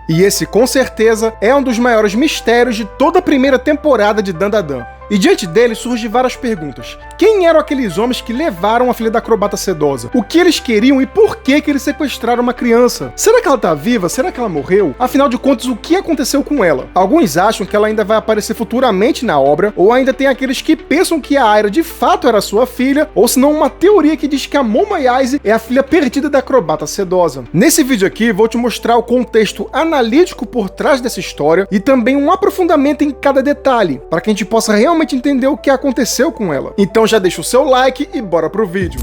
E esse, com certeza, é um dos maiores mistérios de toda a primeira temporada de Dandadan. E diante dele surgem várias perguntas. Quem eram aqueles homens que levaram a filha da acrobata sedosa? O que eles queriam e por que eles sequestraram uma criança? Será que ela tá viva? Será que ela morreu? Afinal de contas, o que aconteceu com ela? Alguns acham que ela ainda vai aparecer futuramente na obra, ou ainda tem aqueles que pensam que a Aira de fato era sua filha, ou se não uma teoria que diz que a Momo-Yase é a filha perdida da acrobata sedosa. Nesse vídeo aqui, vou te mostrar o contexto analítico por trás dessa história e também um aprofundamento em cada detalhe, para que a gente possa realmente entender o que aconteceu com ela. Então já deixa o seu like e bora pro vídeo.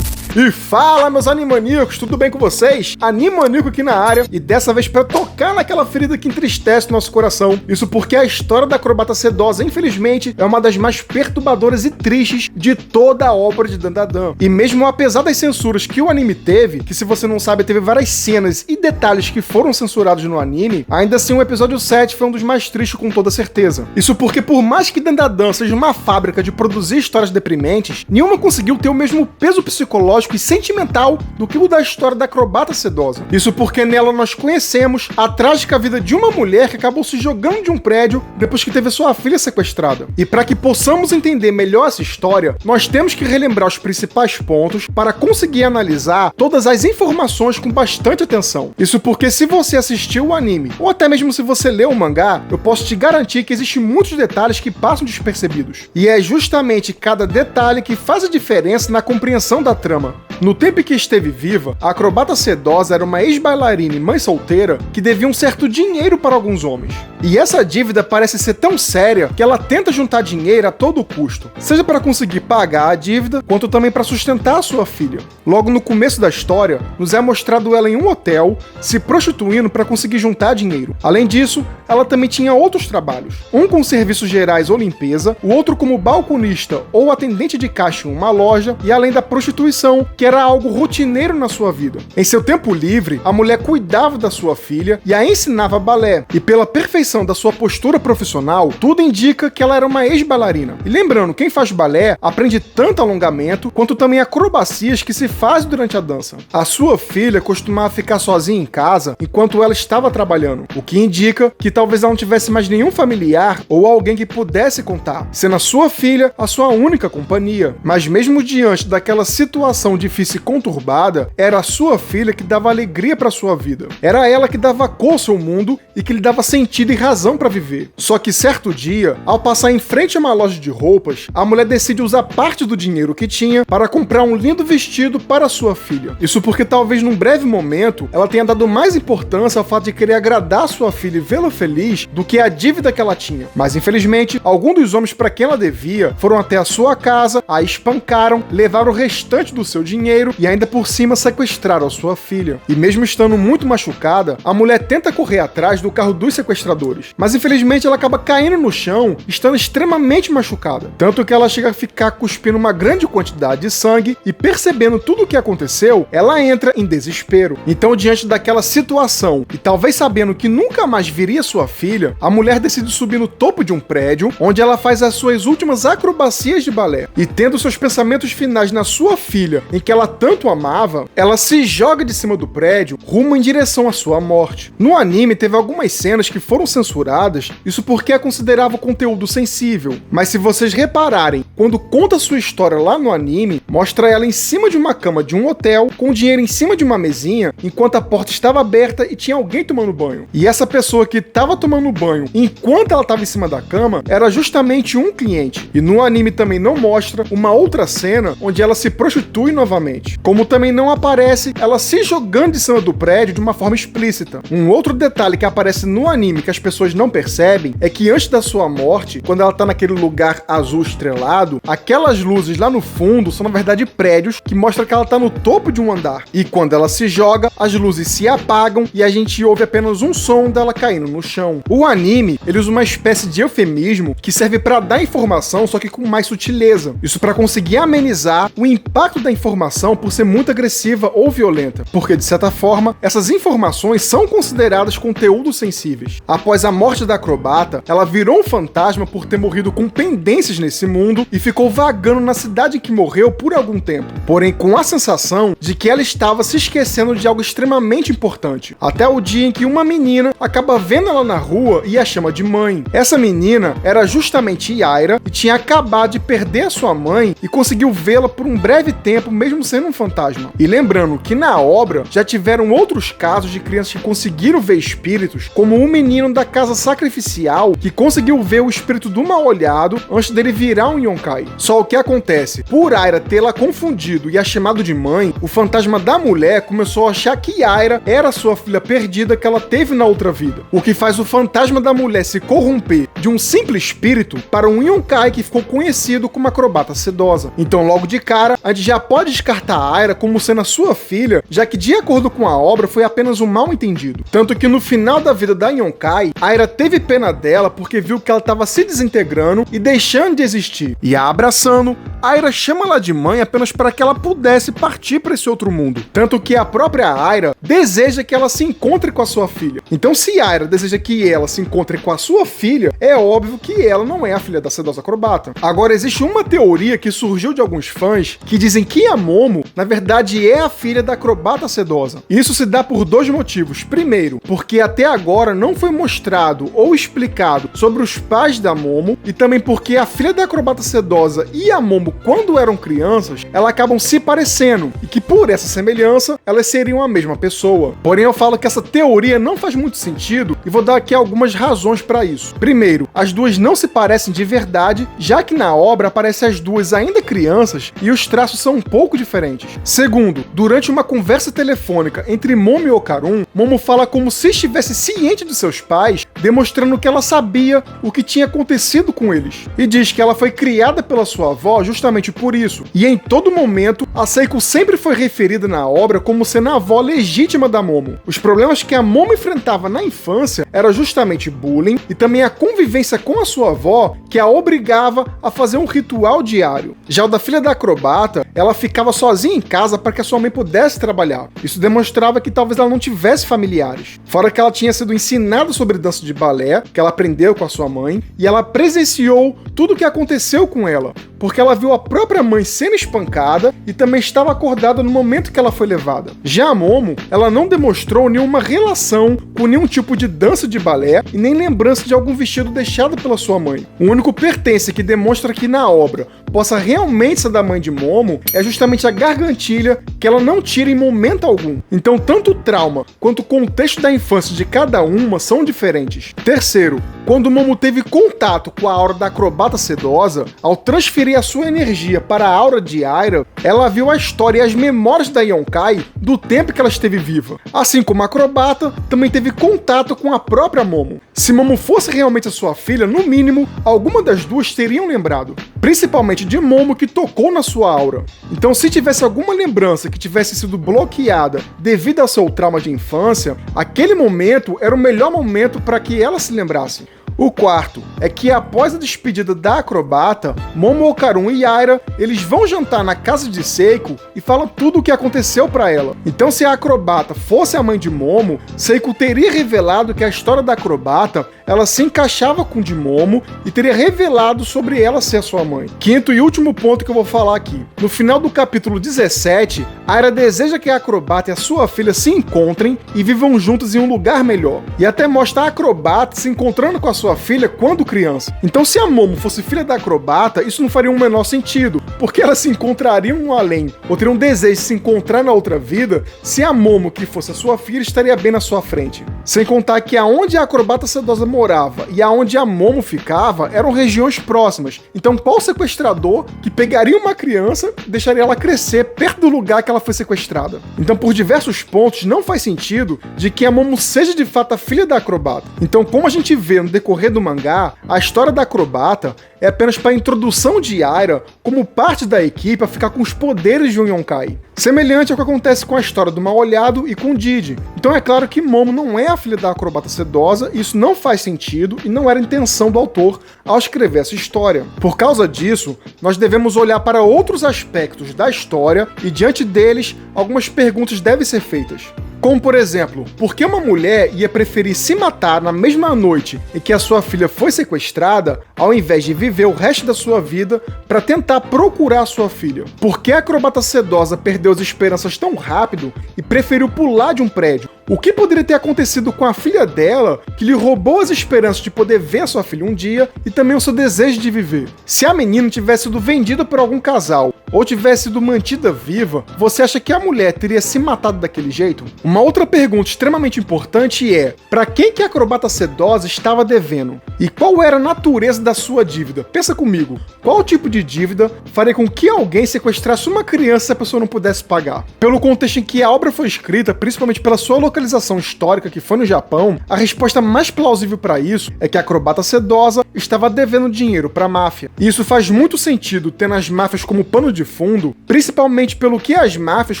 E fala, meus animaníacos, tudo bem com vocês? Animaníaco aqui na área, e dessa vez para tocar naquela ferida que entristece nosso coração. Isso porque a história da acrobata sedosa, infelizmente, é uma das mais perturbadoras e tristes de toda a obra de Dandadan. E mesmo apesar das censuras que o anime teve, que se você não sabe, teve várias cenas e detalhes que foram censurados no anime, ainda assim o episódio 7 foi um dos mais tristes com toda certeza. Isso porque por mais que Dandadan seja uma fábrica de produzir histórias deprimentes, nenhuma conseguiu ter o mesmo peso psicológico e sentimental do que o da história da acrobata sedosa. Isso porque nela nós conhecemos a trágica vida de uma mulher que acabou se jogando de um prédio depois que teve sua filha sequestrada. E para que possamos entender melhor essa história, nós temos que relembrar os principais pontos para conseguir analisar todas as informações com bastante atenção. Isso porque se você assistiu o anime, ou até mesmo se você leu o mangá, eu posso te garantir que existem muitos detalhes que passam despercebidos. E é justamente cada detalhe que faz a diferença na compreensão da trama. No tempo em que esteve viva, a acrobata sedosa era uma ex-bailarina e mãe solteira que devia um certo dinheiro para alguns homens. E essa dívida parece ser tão séria que ela tenta juntar dinheiro a todo custo, seja para conseguir pagar a dívida, quanto também para sustentar a sua filha. Logo no começo da história, nos é mostrado ela em um hotel, se prostituindo para conseguir juntar dinheiro. Além disso, ela também tinha outros trabalhos, um com serviços gerais ou limpeza, o outro como balconista ou atendente de caixa em uma loja, e além da prostituição, que era algo rotineiro na sua vida. Em seu tempo livre, a mulher cuidava da sua filha e a ensinava balé, e pela perfeição da sua postura profissional, tudo indica que ela era uma ex-bailarina. E lembrando, quem faz balé aprende tanto alongamento, quanto também acrobacias que se fazem durante a dança. A sua filha costumava ficar sozinha em casa enquanto ela estava trabalhando, o que indica que talvez ela não tivesse mais nenhum familiar ou alguém que pudesse contar, sendo a sua filha a sua única companhia. Mas mesmo diante daquela situação difícil e conturbada, era a sua filha que dava alegria para sua vida. Era ela que dava cor ao seu mundo e que lhe dava sentido e razão para viver. Só que certo dia, ao passar em frente a uma loja de roupas, a mulher decide usar parte do dinheiro que tinha para comprar um lindo vestido para sua filha. Isso porque talvez num breve momento ela tenha dado mais importância ao fato de querer agradar sua filha e vê-la feliz do que a dívida que ela tinha. Mas infelizmente, alguns dos homens para quem ela devia foram até a sua casa, a espancaram, levaram o restante do seu dinheiro e ainda por cima sequestraram a sua filha. E mesmo estando muito machucada, a mulher tenta correr atrás do carro dos sequestradores, mas infelizmente ela acaba caindo no chão, estando extremamente machucada, tanto que ela chega a ficar cuspindo uma grande quantidade de sangue e percebendo tudo o que aconteceu, ela entra em desespero. Então, diante daquela situação e talvez sabendo que nunca mais viria sua filha, a mulher decide subir no topo de um prédio, onde ela faz as suas últimas acrobacias de balé, e tendo seus pensamentos finais na sua filha, em que ela tanto amava, ela se joga de cima do prédio, rumo em direção à sua morte. No anime teve algumas cenas que foram censuradas, isso porque é considerado conteúdo sensível, mas se vocês repararem, quando conta sua história lá no anime, mostra ela em cima de uma cama de um hotel, com dinheiro em cima de uma mesinha, enquanto a porta estava aberta e tinha alguém tomando banho. E essa pessoa que estava tomando banho enquanto ela estava em cima da cama, era justamente um cliente. E no anime também não mostra uma outra cena onde ela se prostitui novamente. Como também não aparece ela se jogando de cima do prédio de uma forma explícita. Um outro detalhe que aparece no anime que as pessoas não percebem é que antes da sua morte, quando ela tá naquele lugar azul estrelado, aquelas luzes lá no fundo são na verdade prédios que mostram que ela tá no topo de um andar. E quando ela se joga, as luzes se apagam e a gente ouve apenas um som dela caindo no chão. O anime, ele usa uma espécie de eufemismo que serve para dar informação, só que com mais sutileza. Isso para conseguir amenizar o impacto da informação informação por ser muito agressiva ou violenta, porque de certa forma, essas informações são consideradas conteúdos sensíveis. Após a morte da acrobata, ela virou um fantasma por ter morrido com pendências nesse mundo e ficou vagando na cidade em que morreu por algum tempo, porém com a sensação de que ela estava se esquecendo de algo extremamente importante, até o dia em que uma menina acaba vendo ela na rua e a chama de mãe. Essa menina era justamente Yaira e tinha acabado de perder a sua mãe e conseguiu vê-la por um breve tempo, mesmo sendo um fantasma. E lembrando que na obra já tiveram outros casos de crianças que conseguiram ver espíritos, como um menino da casa sacrificial que conseguiu ver o espírito do mal-olhado antes dele virar um Yonkai. Só o que acontece? Por Aira tê-la confundido e a chamado de mãe, o fantasma da mulher começou a achar que Yaira era sua filha perdida que ela teve na outra vida, o que faz o fantasma da mulher se corromper de um simples espírito para um Yonkai que ficou conhecido como acrobata sedosa. Então logo de cara, a gente já pode descartar a Aira como sendo a sua filha, já que de acordo com a obra foi apenas um mal entendido. Tanto que no final da vida da Yonkai, Aira teve pena dela porque viu que ela estava se desintegrando e deixando de existir. E a abraçando, Aira chama ela de mãe apenas para que ela pudesse partir para esse outro mundo. Tanto que a própria Aira deseja que ela se encontre com a sua filha. Então se Aira deseja que ela se encontre com a sua filha, é óbvio que ela não é a filha da sedosa acrobata. Agora existe uma teoria que surgiu de alguns fãs que dizem que a Momo, na verdade, é a filha da acrobata sedosa. Isso se dá por dois motivos. Primeiro, porque até agora não foi mostrado ou explicado sobre os pais da Momo, e também porque a filha da acrobata sedosa e a Momo, quando eram crianças, elas acabam se parecendo, e que por essa semelhança, elas seriam a mesma pessoa. Porém, eu falo que essa teoria não faz muito sentido, e vou dar aqui algumas razões para isso. Primeiro, as duas não se parecem de verdade, já que na obra aparecem as duas ainda crianças, e os traços são um pouco diferentes. Segundo, durante uma conversa telefônica entre Momo e Okarun, Momo fala como se estivesse ciente de seus pais, demonstrando que ela sabia o que tinha acontecido com eles. E diz que ela foi criada pela sua avó justamente por isso. E em todo momento, a Seiko sempre foi referida na obra como sendo a avó legítima da Momo. Os problemas que a Momo enfrentava na infância era justamente bullying e também a convivência com a sua avó, que a obrigava a fazer um ritual diário. Já o da filha da acrobata, ela ficava sozinha em casa para que a sua mãe pudesse trabalhar. Isso demonstrava que talvez ela não tivesse familiares. Fora que ela tinha sido ensinada sobre dança de balé, que ela aprendeu com a sua mãe, e ela presenciou tudo o que aconteceu com ela, porque ela viu a própria mãe sendo espancada e também estava acordada no momento que ela foi levada. Já a Momo, ela não demonstrou nenhuma relação com nenhum tipo de dança de balé e nem lembrança de algum vestido deixado pela sua mãe. O único pertence que demonstra que na obra possa realmente ser da mãe de Momo é justamente a gargantilha, que ela não tira em momento algum. Então tanto o trauma quanto o contexto da infância de cada uma são diferentes. Terceiro, quando Momo teve contato com a aura da acrobata sedosa, ao transferir a sua energia para a aura de Aira, ela viu a história e as memórias da Yonkai do tempo que ela esteve viva. Assim como a acrobata, também teve contato com a própria Momo. Se Momo fosse realmente a sua filha, no mínimo, alguma das duas teriam lembrado. Principalmente de Momo, que tocou na sua aura. Então, se tivesse alguma lembrança que tivesse sido bloqueada devido ao seu trauma de infância, aquele momento era o melhor momento para que ela se lembrasse. O quarto é que após a despedida da acrobata, Momo, Okarun e Aira, eles vão jantar na casa de Seiko e falam tudo o que aconteceu para ela. Então se a acrobata fosse a mãe de Momo, Seiko teria revelado que a história da acrobata, ela se encaixava com de Momo e teria revelado sobre ela ser a sua mãe. Quinto e último ponto que eu vou falar aqui. No final do capítulo 17, Aira deseja que a acrobata e a sua filha se encontrem e vivam juntos em um lugar melhor. E até mostra a acrobata se encontrando com a sua filha quando criança. Então se a Momo fosse filha da acrobata, isso não faria o menor sentido, porque elas se encontrariam no além, ou teriam um desejo de se encontrar na outra vida, se a Momo, que fosse a sua filha, estaria bem na sua frente. Sem contar que aonde a acrobata sedosa morava e aonde a Momo ficava eram regiões próximas. Então qual sequestrador que pegaria uma criança e deixaria ela crescer perto do lugar que ela foi sequestrada? Então por diversos pontos não faz sentido de que a Momo seja de fato a filha da acrobata. Então como a gente vê no decorrer do mangá, a história da acrobata, é apenas para a introdução de Aira como parte da equipe a ficar com os poderes de um Yonkai. Semelhante ao que acontece com a história do Mal-Olhado e com Didi. Então é claro que Momo não é a filha da acrobata sedosa, isso não faz sentido e não era a intenção do autor ao escrever essa história. Por causa disso, nós devemos olhar para outros aspectos da história e diante deles, algumas perguntas devem ser feitas. Como, por exemplo, por que uma mulher ia preferir se matar na mesma noite em que a sua filha foi sequestrada, ao invés de viver o resto da sua vida para tentar procurar a sua filha? Por que a acrobata sedosa perdeu as esperanças tão rápido e preferiu pular de um prédio? O que poderia ter acontecido com a filha dela que lhe roubou as esperanças de poder ver a sua filha um dia e também o seu desejo de viver? Se a menina tivesse sido vendida por algum casal ou tivesse sido mantida viva, você acha que a mulher teria se matado daquele jeito? Uma outra pergunta extremamente importante é: para quem que a acrobata sedosa estava devendo? E qual era a natureza da sua dívida? Pensa comigo, qual tipo de dívida faria com que alguém sequestrasse uma criança se a pessoa não pudesse pagar? Pelo contexto em que a obra foi escrita, principalmente pela sua localização histórica que foi no Japão, a resposta mais plausível para isso é que a acrobata sedosa estava devendo dinheiro para a máfia. E isso faz muito sentido tendo as máfias como pano de fundo, principalmente pelo que as máfias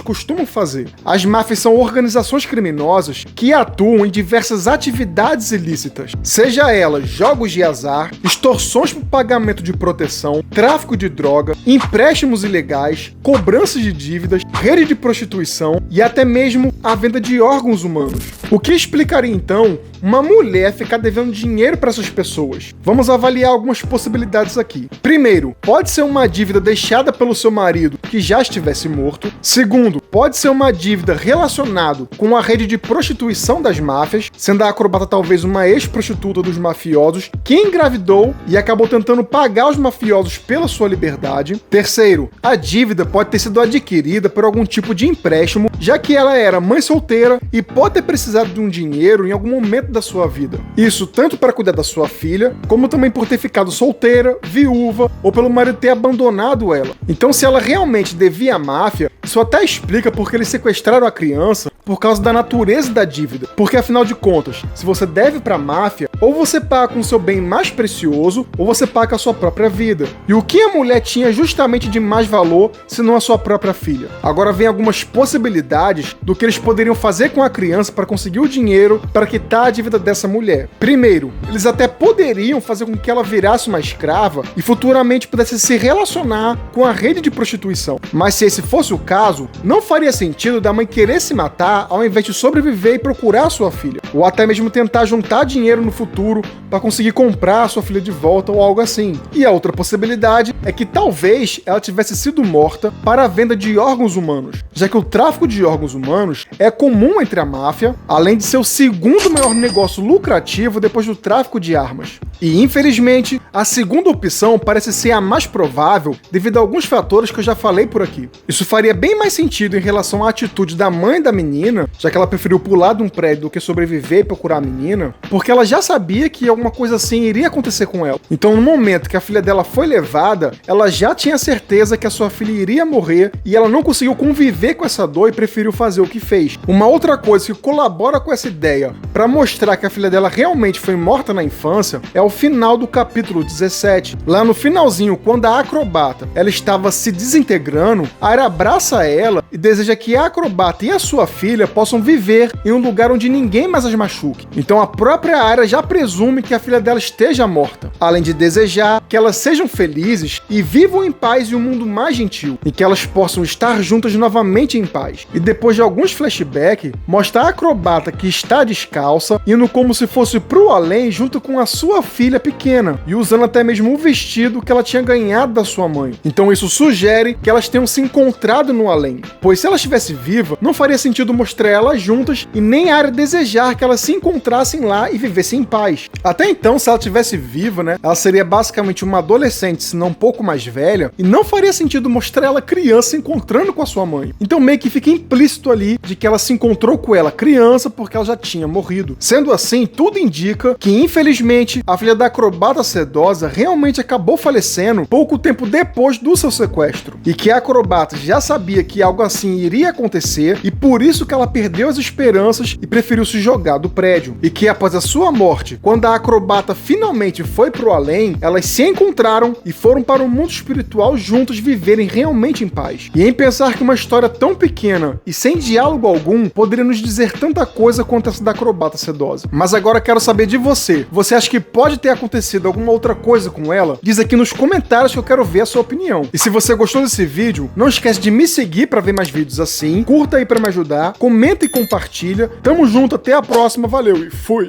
costumam fazer. As máfias são organizações criminosas que atuam em diversas atividades ilícitas, seja elas jogos de azar, extorsões por pagamento de proteção, tráfico de droga, empréstimos ilegais, cobranças de dívidas, rede de prostituição e até mesmo a venda de órgãos humanos. O que explicaria então uma mulher ficar devendo dinheiro para essas pessoas? Vamos avaliar algumas possibilidades aqui. Primeiro, pode ser uma dívida deixada pelo seu marido que já estivesse morto. Segundo, pode ser uma dívida relacionada com a rede de prostituição das máfias, sendo a acrobata talvez uma ex-prostituta dos mafiosos que engravidou e acabou tentando pagar os mafiosos pela sua liberdade. Terceiro, a dívida pode ter sido adquirida por algum tipo de empréstimo, já que ela era mãe solteira e pode ter precisado de um dinheiro em algum momento da sua vida. Isso tanto para cuidar da sua filha, como também por ter ficado solteira, viúva ou pelo marido ter abandonado ela. Então, se ela realmente devia à máfia, isso até explica porque eles sequestraram a criança por causa da natureza da dívida. Porque afinal de contas, se você deve para a máfia, ou você paga com o seu bem mais precioso, ou você paga com a sua própria vida. E o que a mulher tinha justamente de mais valor, se não a sua própria filha? Agora vem algumas possibilidades do que eles poderiam fazer com a criança para conseguir o dinheiro para quitar a dívida dessa mulher. Primeiro, eles até poderiam fazer com que ela virasse uma escrava e futuramente pudesse se relacionar com a rede de prostituição. Mas se esse fosse o caso, não faria sentido da mãe querer se matar ao invés de sobreviver e procurar a sua filha, ou até mesmo tentar juntar dinheiro no futuro para conseguir comprar a sua filha de volta ou algo assim. E a outra possibilidade é que talvez ela tivesse sido morta para a venda de órgãos humanos, já que o tráfico de órgãos humanos é comum entre a máfia, além de ser o segundo maior negócio lucrativo depois do tráfico de armas. E infelizmente, a segunda opção parece ser a mais provável devido a alguns fatores que eu já falei por aqui. Isso faria bem mais sentido em relação à atitude da mãe da menina, já que ela preferiu pular de um prédio do que sobreviver e procurar a menina, porque ela já sabia que alguma coisa assim iria acontecer com ela. Então, no momento que a filha dela foi levada, ela já tinha certeza que a sua filha iria morrer e ela não conseguiu conviver com essa dor e preferiu fazer o que fez. Uma outra coisa que colabora com essa ideia para mostrar que a filha dela realmente foi morta na infância é o final do capítulo 17. Lá no finalzinho, quando a acrobata ela estava se desintegrando, Aira abraça ela e deseja que a acrobata e a sua filha possam viver em um lugar onde ninguém mais as machuque. Então a própria Aira já presume que a filha dela esteja morta, além de desejar que elas sejam felizes e vivam em paz em um mundo mais gentil, em que elas possam estar juntas novamente em paz. E depois de alguns flashbacks, mostra a acrobata que está descalça, indo como se fosse pro além junto com a sua filha pequena, e usando até mesmo o vestido que ela tinha ganhado da sua mãe. Então isso sugere que elas tenham se encontrado no além, pois se ela estivesse viva, não faria sentido mostrar elas juntas e nem a Aira desejar que elas se encontrassem lá e vivessem em paz. Até então, se ela estivesse viva, ela seria basicamente uma adolescente, se não um pouco mais velha, e não faria sentido mostrar ela criança se encontrando com a sua mãe. Então meio que fica implícito ali de que ela se encontrou com ela criança porque ela já tinha morrido. Sendo assim, tudo indica que infelizmente a filha da acrobata sedosa realmente acabou falecendo pouco tempo depois do seu sequestro, e que a acrobata já sabia que algo assim iria acontecer e por isso que ela perdeu as esperanças e preferiu se jogar do prédio, e que após a sua morte, quando a acrobata finalmente foi pro além, elas se encontraram e foram para o mundo espiritual juntos viverem realmente em paz. E em pensar que uma história tão pequena e sem diálogo algum poderia nos dizer tanta coisa quanto essa da acrobata sedosa. Mas agora quero saber de você. Você acha que pode ter acontecido alguma outra coisa com ela? Diz aqui nos comentários que eu quero ver a sua opinião. E se você gostou desse vídeo, não esquece de me seguir para ver mais vídeos assim, curta aí para me ajudar, comenta e compartilha. Tamo junto, até a próxima, valeu e fui!